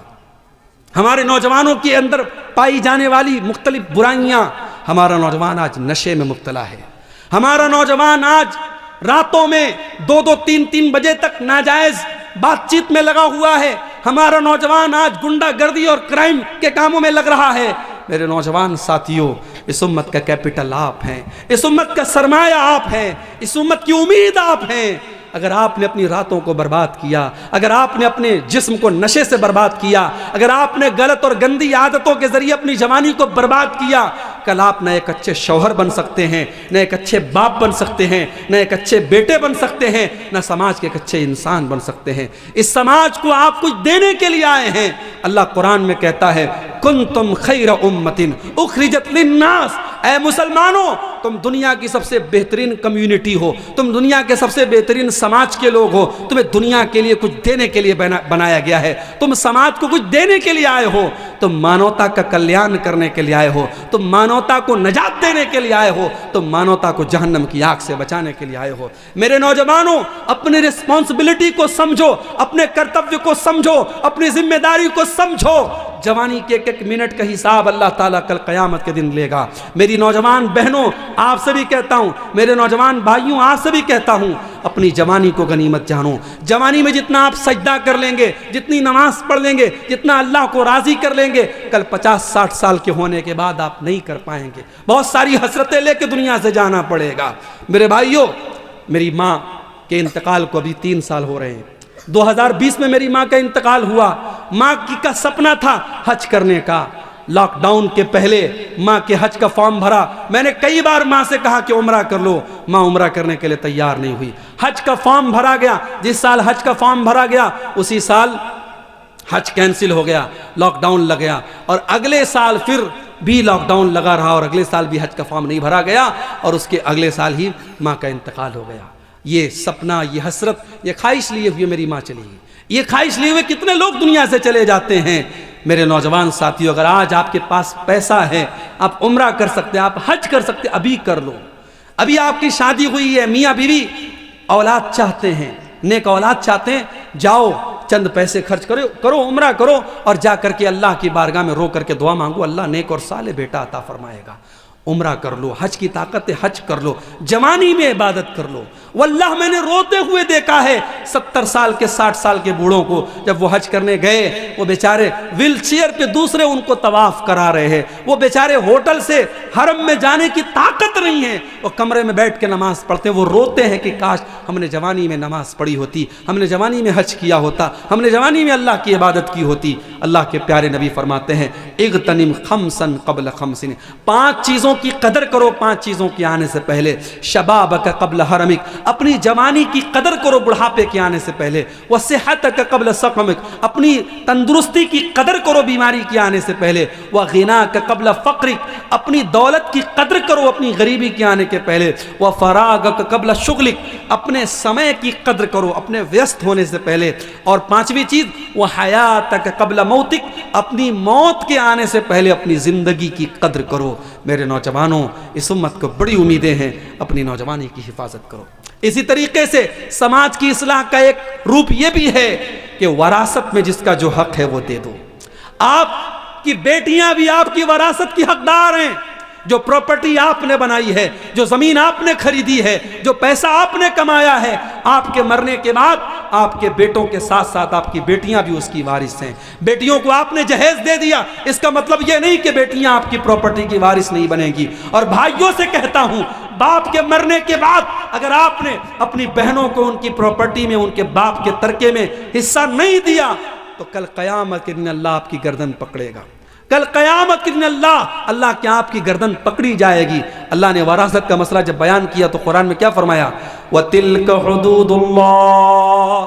हमारे नौजवानों के अंदर पाई जाने वाली मुख्तलिफ बुराइयां। हमारा नौजवान आज नशे में मुब्तला है, हमारा नौजवान आज रातों में 2-2, 3-3 बजे तक नाजायज बातचीत में लगा हुआ है, हमारा नौजवान आज गुंडागर्दी और क्राइम के कामों में लग रहा है। मेरे नौजवान साथियों, इस उम्मत का कैपिटल आप हैं, इस उम्मत का सरमाया आप हैं, इस उम्मत की उम्मीद आप हैं। अगर आपने अपनी रातों को बर्बाद किया, अगर आपने अपने जिस्म को नशे से बर्बाद किया, अगर आपने गलत और गंदी आदतों के जरिए अपनी जवानी को बर्बाद किया, कल आप न एक अच्छे शौहर बन सकते हैं, न एक अच्छे बाप बन सकते हैं, न एक अच्छे बेटे बन सकते हैं, न समाज के एक अच्छे इंसान बन सकते हैं। इस समाज को आप कुछ देने के लिए आए हैं। अल्लाह कुरान में कहता है, कुंतुम खैर उम्मतिन उखरिजत लिन्नास, ऐ मुसलमानों, तुम दुनिया की सबसे बेहतरीन कम्युनिटी हो, तुम दुनिया के सबसे बेहतरीन समाज के लोग हो। तुम्हें दुनिया के लिए कुछ देने के लिए बनाया गया है, तुम समाज को कुछ देने के लिए आए हो, तुम मानवता का कल्याण करने के लिए आए हो, तुम मानवता को नजात देने के लिए आए हो, तुम मानवता को जहन्नम की आग से बचाने के लिए आए हो। मेरे नौजवानों, अपनी रिस्पॉन्सिबिलिटी को समझो, अपने कर्तव्य को समझो, अपनी जिम्मेदारी को समझो। जवानी के एक मिनट का हिसाब अल्लाह ताला कल क़यामत के दिन लेगा। मेरी नौजवान बहनों, आपसे भी कहता हूं, मेरे नौजवान भाइयों, आपसे भी कहता हूं, अपनी जवानी को गनीमत जानो। जवानी में जितना आप सजदा कर लेंगे, जितनी नमाज पढ़ लेंगे, जितना अल्लाह को राजी कर लेंगे, कल 50-60 साल के होने के बाद आप नहीं कर पाएंगे। बहुत सारी हसरतें लेके दुनिया से जाना पड़ेगा। मेरे भाइयों, मेरी माँ के इंतकाल को अभी 3 साल हो रहे हैं। 2020 में मेरी माँ का इंतकाल हुआ। माँ का सपना था हज करने का। लॉकडाउन के पहले माँ के हज का फॉर्म भरा। मैंने कई बार माँ से कहा कि उम्रा कर लो, माँ उम्रा करने के लिए तैयार नहीं हुई। हज का फॉर्म भरा गया, जिस साल हज का फॉर्म भरा गया उसी साल हज कैंसिल हो गया, लॉकडाउन लग गया, और अगले साल फिर भी लॉकडाउन लगा रहा और अगले साल भी हज का फॉर्म नहीं भरा गया और उसके अगले साल ही माँ का इंतकाल हो गया। ये सपना, ये हसरत, ये ख्वाहिश लिए हुए मेरी माँ चली गई। ये ख्वाहिश लिए हुए कितने लोग दुनिया से चले जाते हैं। मेरे नौजवान साथियों, अगर आज आपके पास पैसा है, आप उम्रा कर सकते हैं, आप हज कर सकते हैं, अभी कर लो। अभी आपकी शादी हुई है, मियाँ बीवी औलाद चाहते हैं, नेक औलाद चाहते हैं, जाओ चंद पैसे खर्च करो, उम्रा करो और जा करके अल्लाह की बारगाह में रो करके दुआ मांगो, अल्लाह नेक और साले बेटा अता फरमाएगा। उम्रा कर लो, हज की ताकत है हज कर लो, जवानी में इबादत कर लो। वल्लाह मैंने रोते हुए देखा है 70 साल के 60 साल के बूढ़ों को, जब वो हज करने गए, वो बेचारे व्हील चेयर पे दूसरे उनको तवाफ करा रहे हैं, वो बेचारे होटल से हरम में जाने की ताकत नहीं है, वो कमरे में बैठ के नमाज पढ़ते हैं। वो रोते हैं कि काश हमने जवानी में नमाज पढ़ी होती, हमने जवानी में हज किया होता, हमने जवानी में अल्लाह की इबादत की होती। अल्लाह के प्यारे नबी फरमाते हैं इग़तनिम खमसन क़ब्ल खमसिन, 5 चीज़ों की कदर करो 5 चीज़ों के आने से पहले। शबाबक क़ब्ल हरमिक, अपनी जवानी की कदर करो बुढ़ापे के आने से पहले। व सेहतक क़ब्ल सक़मिक, अपनी तंदुरुस्ती की कदर करो बीमारी के आने से पहले। व ग़िनाक क़ब्ल फ़क़रिक, अपनी दौलत की कदर करो अपनी गरीबी के आने के पहले। व फ़राग़क क़ब्ल शुग़लिक, अपने समय की कदर करो अपने व्यस्त होने से पहले। और 5वीं चीज़ व हयातक क़ब्ल मौतिक, अपनी मौत के आने से पहले अपनी ज़िंदगी की कदर करो। मेरे नौजवानों, इस उम्मत को बड़ी उम्मीदें हैं, अपनी नौजवानी की हिफाजत करो। इसी तरीके से समाज की इस्लाह का एक रूप यह भी है कि वरासत में जिसका जो हक है वो दे दो। आपकी बेटियां भी आपकी वरासत की हकदार हैं। जो प्रॉपर्टी आपने बनाई है, जो जमीन आपने खरीदी है, जो पैसा आपने कमाया है, आपके मरने के बाद आपके बेटों के साथ साथ आपकी बेटियां भी उसकी वारिस हैं। बेटियों को आपने जहेज दे दिया, इसका मतलब यह नहीं कि बेटियां आपकी प्रॉपर्टी की वारिस नहीं बनेगी। और भाइयों से कहता हूं, बाप के मरने के बाद अगर आपने अपनी बहनों को उनकी प्रॉपर्टी में उनके बाप के तरके में हिस्सा नहीं दिया तो कल क़यामत के दिन अल्लाह आपकी गर्दन पकड़ेगा। कल क़यामत के दिन अल्लाह क्या आपकी गर्दन पकड़ी जाएगी। अल्लाह ने वरासत का मसला जब बयान किया तो कुरान में क्या फरमाया, वतिल्क हुदूदुल्लाह,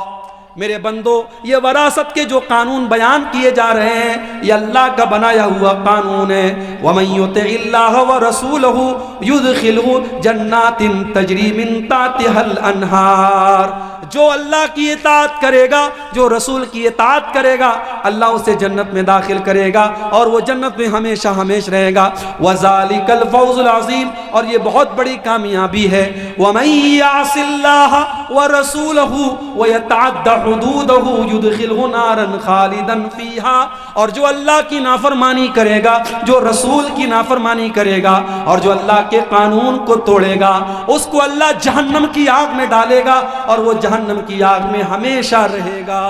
मेरे बंदो ये वरासत के जो कानून बयान किए जा रहे हैं ये अल्लाह का बनाया हुआ कानून है। वमन युतिइल्लाह व रसूलहु युदखिलहु जन्नातिन तजरी मिन ताहतिहल अनहार, जो अल्लाह की इताअत करेगा, जो रसूल की इताअत करेगा, अल्लाह उसे जन्नत में दाखिल करेगा और वो जन्नत में हमेशा हमेशा रहेगा। वज़ालिकल फौज़ुल अज़ीम, और ये बहुत बड़ी कामयाबी है। वमन यासिल्लाह व रसूलहु व यतअद्दा हुदूदहु युदखिलहु नारन खालिदन फीहा, और जो अल्लाह की नाफरमानी करेगा, जो रसूल की नाफरमानी करेगा और जो अल्लाह के कानून को तोड़ेगा, उसको अल्लाह जहन्नम की आग में डालेगा और वो जहन्नम की आग में हमेशा रहेगा।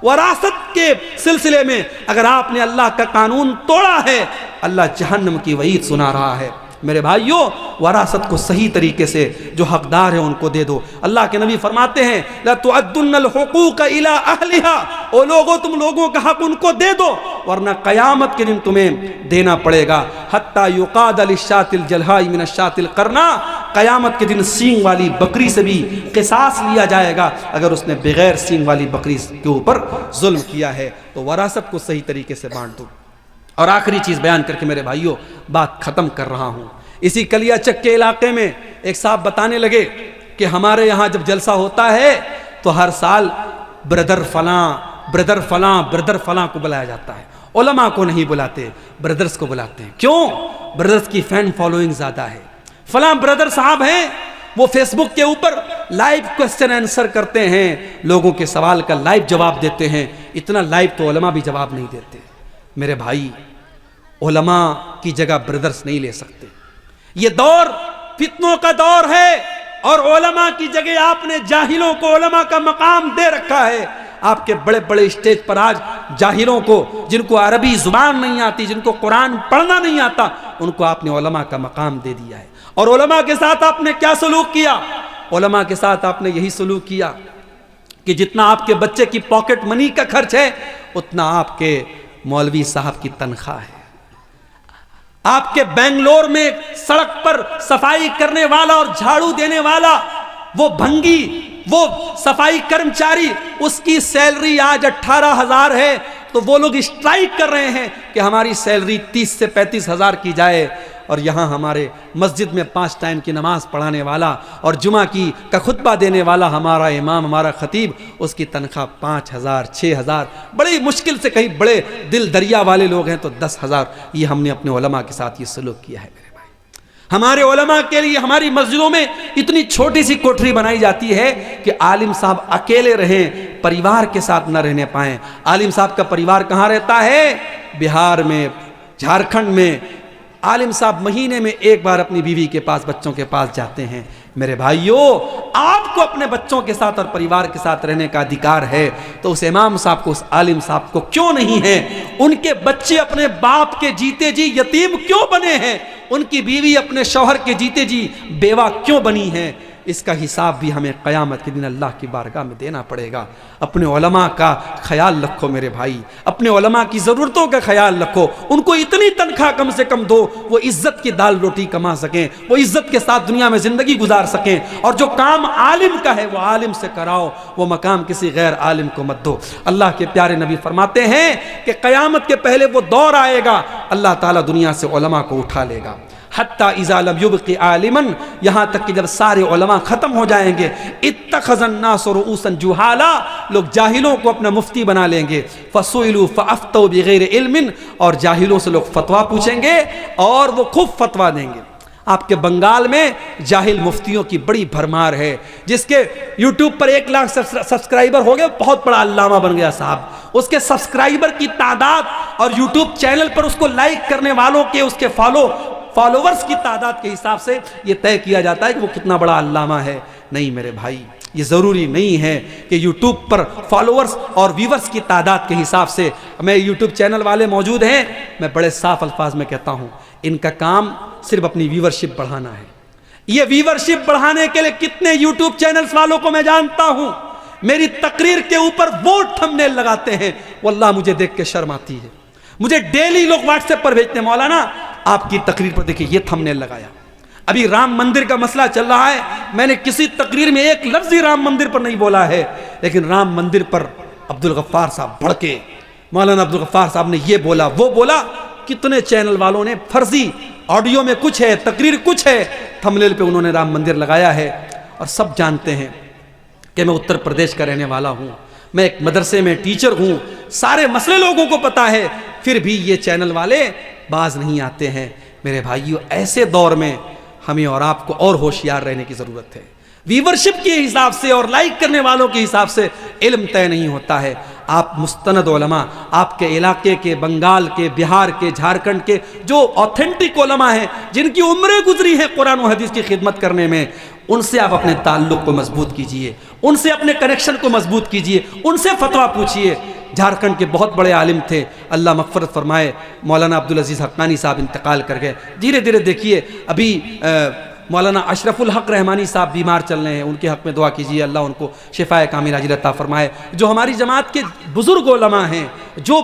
वरासत के सिलसिले में अगर आपने अल्लाह का कानून तोड़ा है, अल्लाह जहन्नम की वईद सुना रहा है। मेरे भाइयों, वरासत को सही तरीके से जो हकदार है उनको दे दो। अल्लाह के नबी फरमाते हैं ला तुअद्दुन्नल हुकूक इला अहलिहा, ओ लोगों तुम लोगों का हक उनको दे दो वरना क़यामत के दिन तुम्हें देना पड़ेगा। हत्ता युक़ाद लिश्शातिल जलहाई मिनश्शातिल करना, क़यामत के दिन सींग वाली बकरी से भी क़िसास लिया जाएगा अगर उसने बगैर सींग वाली बकरी के ऊपर जुल्म किया है। तो वरासत को सही तरीके से बांट दो। और आखिरी चीज़ बयान करके मेरे भाइयों बात ख़त्म कर रहा हूँ। इसी कलियाचक के इलाके में एक साहब बताने लगे कि हमारे यहाँ जब जलसा होता है तो हर साल ब्रदर फलां ब्रदर फलां ब्रदर फलां को बुलाया जाता है, उलमा को नहीं बुलाते, ब्रदर्स को बुलाते हैं। क्यों? ब्रदर्स की फैन फॉलोइंग ज़्यादा है। फलां ब्रदर साहब हैं, वो फेसबुक के ऊपर लाइव क्वेश्चन आंसर करते हैं, लोगों के सवाल का लाइव जवाब देते हैं। इतना लाइव तो उलमा भी जवाब नहीं देते। मेरे भाई, उलमा की जगह ब्रदर्स नहीं ले सकते। ये दौर फितनों का दौर है और उलमा की जगह आपने जाहिलों को उलमा का मकाम दे रखा है। आपके बड़े बड़े स्टेज पर आज जाहिलों को, जिनको अरबी जुबान नहीं आती, जिनको कुरान पढ़ना नहीं आता, उनको आपने उलमा का मकाम दे दिया है। और उलमा के साथ आपने क्या सलूक किया? उलमा के साथ आपने यही सलूक किया कि जितना आपके बच्चे की पॉकेट मनी का खर्च है उतना आपके मौलवी साहब की तनख्वाह है। आपके बेंगलोर में सड़क पर सफाई करने वाला और झाड़ू देने वाला, वो भंगी, वो सफाई कर्मचारी, उसकी सैलरी आज 18,000 है तो वो लोग स्ट्राइक कर रहे हैं कि हमारी सैलरी 30 से 35,000 की जाए। और यहाँ हमारे मस्जिद में 5 टाइम की नमाज पढ़ाने वाला और जुमा का खुतबा देने वाला हमारा इमाम, हमारा खतीब, उसकी तनख्वाह 5,000 6,000, बड़ी मुश्किल से कहीं बड़े दिल दरिया वाले लोग हैं तो 10,000। ये हमने अपने उलमा के साथ ये सलूक किया है। मेरे भाई, हमारे उलमा के लिए हमारी मस्जिदों में इतनी छोटी सी कोठरी बनाई जाती है कि आलिम साहब अकेले रहें, परिवार के साथ न रहने पाएँ। आलिम साहब का परिवार कहाँ रहता है? बिहार में, झारखंड में, आलिम साहब महीने में एक बार अपनी बीवी के पास, बच्चों के पास जाते हैं। मेरे भाइयों, आपको अपने बच्चों के साथ और परिवार के साथ रहने का अधिकार है, तो उस इमाम साहब को, उस आलिम साहब को क्यों नहीं है? उनके बच्चे अपने बाप के जीते जी यतीम क्यों बने हैं? उनकी बीवी अपने शौहर के जीते जी बेवा क्यों बनी है? इसका हिसाब भी हमें क़यामत के दिन अल्लाह की बारगाह में देना पड़ेगा। अपने उलमा का ख्याल रखो मेरे भाई, अपने उलमा की ज़रूरतों का ख्याल रखो। उनको इतनी तनख्वाह कम से कम दो, वो इज़्ज़त की दाल रोटी कमा सकें, वो इज़्ज़त के साथ दुनिया में ज़िंदगी गुजार सकें। और जो काम आलिम का है वो आलिम से कराओ, वो मकाम किसी गैर आलिम को मत दो। अल्लाह के प्यारे नबी फरमाते हैं कि क़यामत के पहले वो दौर आएगा, अल्लाह ताला दुनिया से उलमा को उठा लेगा। हत्ता इज़ा लम युबक़ि आलिमन, यहाँ तक कि जब सारे उलमा ख़त्म हो जाएंगे, इत्तख़ज़न नासु रुऊसन जुहाला, लोग जाहिलों को अपना मुफ्ती बना लेंगे। फ़सुइलू फ़अफ़्तौ बिग़ैरि इल्मिन, और जाहिलों से लोग फतवा पूछेंगे और वो खूब फतवा देंगे। आपके बंगाल में जाहिल मुफ्तियों की बड़ी भरमार है, जिसके यूट्यूब पर 1 लाख सब्सक्राइबर हो गए, बहुत बड़ा अल्लामा बन गया साहब। उसके सब्सक्राइबर की तादाद और यूट्यूब चैनल पर उसको लाइक करने वालों के, उसके फॉलोवर्स की तादाद के हिसाब से ये तय किया जाता है कि वो कितना बड़ा अल्लामा है। नहीं मेरे भाई, ये ज़रूरी नहीं है कि यूट्यूब पर फॉलोवर्स और व्यूवर्स की तादाद के हिसाब से। मैं यूट्यूब चैनल वाले मौजूद हैं, मैं बड़े साफ अल्फाज में कहता हूँ, इनका काम सिर्फ अपनी व्यूवरशिप बढ़ाना है। ये व्यूवरशिप बढ़ाने के लिए कितने यूट्यूब चैनल्स वालों को मैं जानता हूँ, मेरी तकरीर के ऊपर वो थंबनेल लगाते हैं, वल्लाह मुझे देख के शर्म आती है। मुझे डेली लोग व्हाट्सएप पर भेजते हैं, मौलाना आपकी तकरीर पर देखिए ये थंबनेल लगाया। अभी राम मंदिर का मसला चल रहा है, मैंने किसी तकरीर में एक लफ्ज़ ही राम मंदिर पर नहीं बोला है, लेकिन राम मंदिर पर अब्दुल गफ्फार साहब भड़के, मौलाना अब्दुल गफ्फार साहब ने ये बोला वो बोला। कितने चैनल वालों ने फर्जी, ऑडियो में कुछ है, तकरीर कुछ है, थंबनेल पे उन्होंने राम मंदिर लगाया है। और सब जानते हैं कि मैं उत्तर प्रदेश का रहने वाला हूँ, मैं एक मदरसे में टीचर हूँ, सारे मसले लोगों को पता है, फिर भी ये चैनल वाले बाज नहीं आते हैं। मेरे भाइयों, ऐसे दौर में हमें और आपको और होशियार रहने की ज़रूरत है। व्यूवरशिप के हिसाब से और लाइक करने वालों के हिसाब से इल्म तय नहीं होता है। आप मुस्तनद उलमा, आपके इलाके के, बंगाल के, बिहार के, झारखंड के जो ऑथेंटिक उलमा हैं, जिनकी उम्रें गुजरी हैं कुरान और हदीस की खिदमत करने में, उनसे आप अपने ताल्लुक़ को मजबूत कीजिए, उनसे अपने कनेक्शन को मजबूत कीजिए, उनसे फतवा पूछिए। झारखंड के बहुत बड़े आलिम थे, अल्लाह मग़फ़िरत फरमाए, मौलाना अब्दुल अज़ीज़ हक़ानी साहब इंतकाल कर गए। धीरे धीरे देखिए, अभी मौलाना अशरफुल हक रहमानी साहब बीमार चल रहे हैं, उनके हक़ में दुआ कीजिए, अल्लाह उनको शिफ़ाए कामिल अजील अता फरमाए। जो हमारी जमात के बुज़ुर्ग उलमा हैं, जो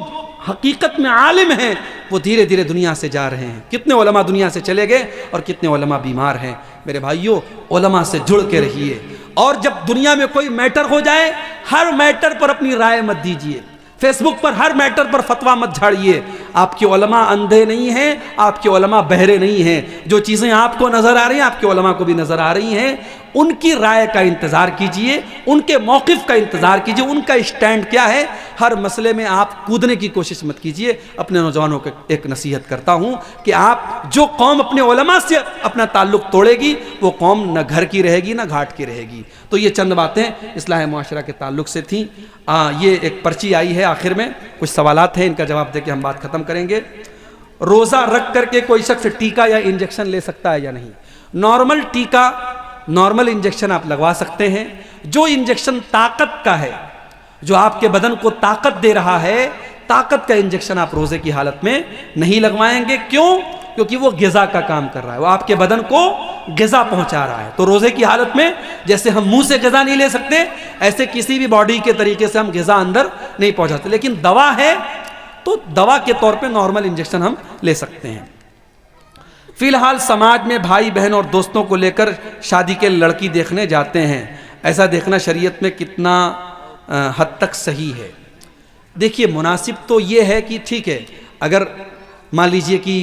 हकीकत में आलिम हैं, वो धीरे धीरे दुनिया से जा रहे हैं। कितने उलमा दुनिया से चले गए और कितने उलमा बीमार हैं। मेरे भाइयों, उलमा से जुड़ के रहिए, और जब दुनिया में कोई मैटर हो जाए, हर मैटर पर अपनी राय मत दीजिए, फेसबुक पर हर मैटर पर फतवा मत झाड़िए। आपके उलमा अंधे नहीं हैं, आपके उलमा बहरे नहीं हैं। जो चीज़ें आपको नज़र आ रही हैं, आपके उलमा को भी नज़र आ रही हैं। उनकी राय का इंतज़ार कीजिए, उनके मौक़िफ़ का इंतज़ार कीजिए, उनका स्टैंड क्या है। हर मसले में आप कूदने की कोशिश मत कीजिए। अपने नौजवानों को एक नसीहत करता हूँ कि आप, जो कौम अपने उलमा से अपना ताल्लुक़ तोड़ेगी, वो कौम न घर की रहेगी न घाट की रहेगी। तो ये चंद बातें इस्लाह मुआशरा के ताल्लुक़ से थीं। ये एक पर्ची आई है, आखिर में कुछ सवालात हैं, इनका जवाब देके हम बात ख़त्म करेंगे। रोज़ा रख करके कोई शख्स टीका या इंजेक्शन ले सकता है या नहीं? नॉर्मल टीका, नॉर्मल इंजेक्शन आप लगवा सकते हैं। जो इंजेक्शन ताकत का है, जो आपके बदन को ताकत दे रहा है, ताकत का इंजेक्शन आप रोज़े की हालत में नहीं लगवाएंगे। क्यों? क्योंकि वो ग़िज़ा का काम कर रहा है, वो आपके बदन को ग़िज़ा पहुंचा रहा है। तो रोज़े की हालत में जैसे हम मुंह से ग़िज़ा नहीं ले सकते, ऐसे किसी भी बॉडी के तरीके से हम ग़िज़ा अंदर नहीं पहुंचाते। लेकिन दवा है तो दवा के तौर पे नॉर्मल इंजेक्शन हम ले सकते हैं। फ़िलहाल समाज में भाई बहन और दोस्तों को लेकर शादी के लड़की देखने जाते हैं, ऐसा देखना शरीयत में कितना हद तक सही है? देखिए, मुनासिब तो ये है कि ठीक है, अगर मान लीजिए कि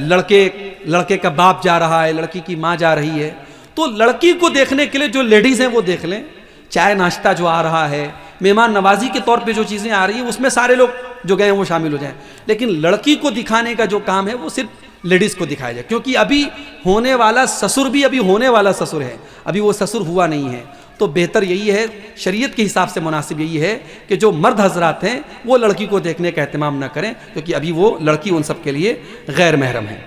लड़के का बाप जा रहा है, लड़की की माँ जा रही है, तो लड़की को देखने के लिए जो लेडीज़ हैं वो देख लें। चाय नाश्ता जो आ रहा है, मेहमान नवाजी के तौर पे जो चीज़ें आ रही हैं, उसमें सारे लोग जो गए हैं वो शामिल हो जाएं। लेकिन लड़की को दिखाने का जो काम है वो सिर्फ लेडीज़ को दिखाया जाए, क्योंकि अभी होने वाला ससुर भी अभी होने वाला ससुर है, अभी वो ससुर हुआ नहीं है। तो बेहतर यही है, शरीयत के हिसाब से मुनासिब यही है कि जो मर्द हजरात हैं वो लड़की को देखने का एहतमाम ना करें, क्योंकि अभी वो लड़की उन सब के लिए गैर महरम है।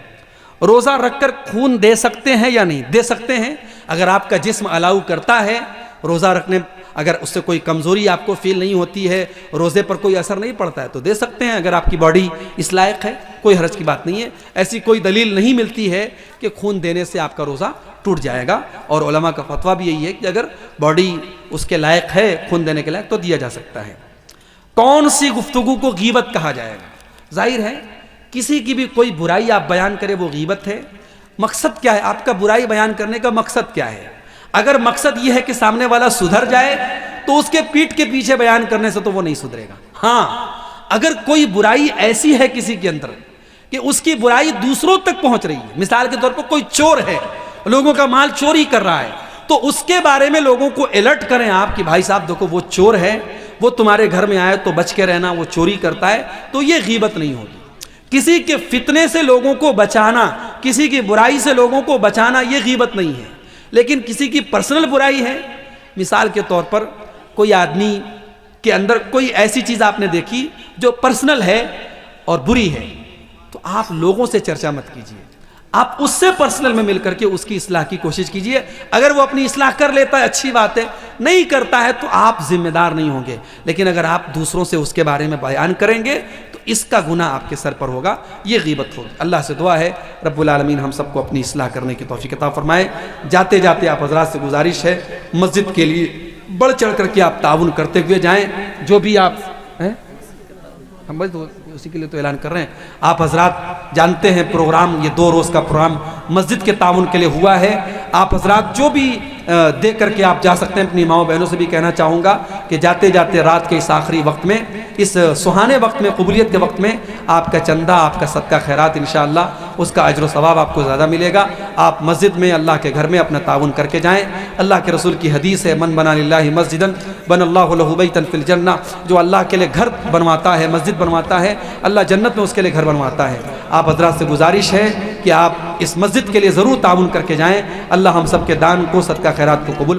रोज़ा रखकर खून दे सकते हैं या नहीं? दे सकते हैं। अगर आपका जिस्म अलाउ करता है रोज़ा रखने, अगर उससे कोई कमज़ोरी आपको फील नहीं होती है, रोज़े पर कोई असर नहीं पड़ता है, तो दे सकते हैं। अगर आपकी बॉडी इस लायक है, कोई हर्ज की बात नहीं है। ऐसी कोई दलील नहीं मिलती है कि खून देने से आपका रोज़ा टूट जाएगा। और उलमा का फतवा भी यही है कि अगर बॉडी उसके लायक है, खून देने के लायक, तो दिया जा सकता है। कौन सी गुफ्तगू को गीबत कहा जाएगा? जाहिर है किसी की भी कोई बुराई आप बयान करें वो गीबत है। मकसद क्या है आपका बुराई बयान करने का? मकसद क्या है? अगर मकसद ये है कि सामने वाला सुधर जाए तो उसके पीठ के पीछे बयान करने से तो वो नहीं सुधरेगा। हाँ, अगर कोई बुराई ऐसी है किसी के अंदर कि उसकी बुराई दूसरों तक पहुंच रही है, मिसाल के तौर पर कोई चोर है, लोगों का माल चोरी कर रहा है, तो उसके बारे में लोगों को अलर्ट करें आप कि भाई साहब देखो वो चोर है, वो तुम्हारे घर में आए तो बच के रहना, वो चोरी करता है, तो ये गीबत नहीं होगी। किसी के फितने से लोगों को बचाना, किसी की बुराई से लोगों को बचाना, ये गीबत नहीं है। लेकिन किसी की पर्सनल बुराई है, मिसाल के तौर पर कोई आदमी के अंदर कोई ऐसी चीज़ आपने देखी जो पर्सनल है और बुरी है, तो आप लोगों से चर्चा मत कीजिए, आप उससे पर्सनल में मिलकर के उसकी इस्लाह की कोशिश कीजिए। अगर वो अपनी इस्लाह कर लेता है अच्छी बात है, नहीं करता है तो आप जिम्मेदार नहीं होंगे। लेकिन अगर आप दूसरों से उसके बारे में बयान करेंगे तो इसका गुनाह आपके सर पर होगा, ये गीबत होगी। अल्लाह से दुआ है रब्बुल आलमीन हम सबको अपनी इस्लाह करने की तौफीक अता फरमाए। जाते जाते आप हज़रात से गुजारिश है, मस्जिद के लिए बढ़ चढ़ करके आप ताउन करते हुए जाएँ। जो भी आप हैं, हम बस उसी के लिए तो ऐलान कर रहे हैं। आप हजरात जानते हैं प्रोग्राम, ये 2 रोज़ का प्रोग्राम मस्जिद के ताउन के लिए हुआ है। आप हजरात जो भी दे करके आप जा सकते हैं। अपनी माओ बहनों से भी कहना चाहूँगा कि जाते जाते रात के इस आखिरी वक्त में, इस सुहाने वक्त में, कबूलियत के वक्त में आपका चंदा, आपका सदका खैरात इंशाअल्लाह उसका अजर सवाब आपको ज़्यादा मिलेगा। आप मस्जिद में, अल्लाह के घर में अपना ताउन करके जाएँ। अल्लाह के रसूल की हदीस है, मन बना लिल्लाहि मस्जिदन बनल्लाहु लहु बैतन फिल जन्नह। जो अल्लाह के लिए घर बनवाता है, मस्जिद बनवाता है, अल्लाह जन्नत में उसके लिए घर बनवाता है। आप हज़रात से गुजारिश है कि आप इस मस्जिद के लिए ज़रूर ताउन करके जाएँ। अल्लाह हम सब के दान को, सदका खैरात को कबूल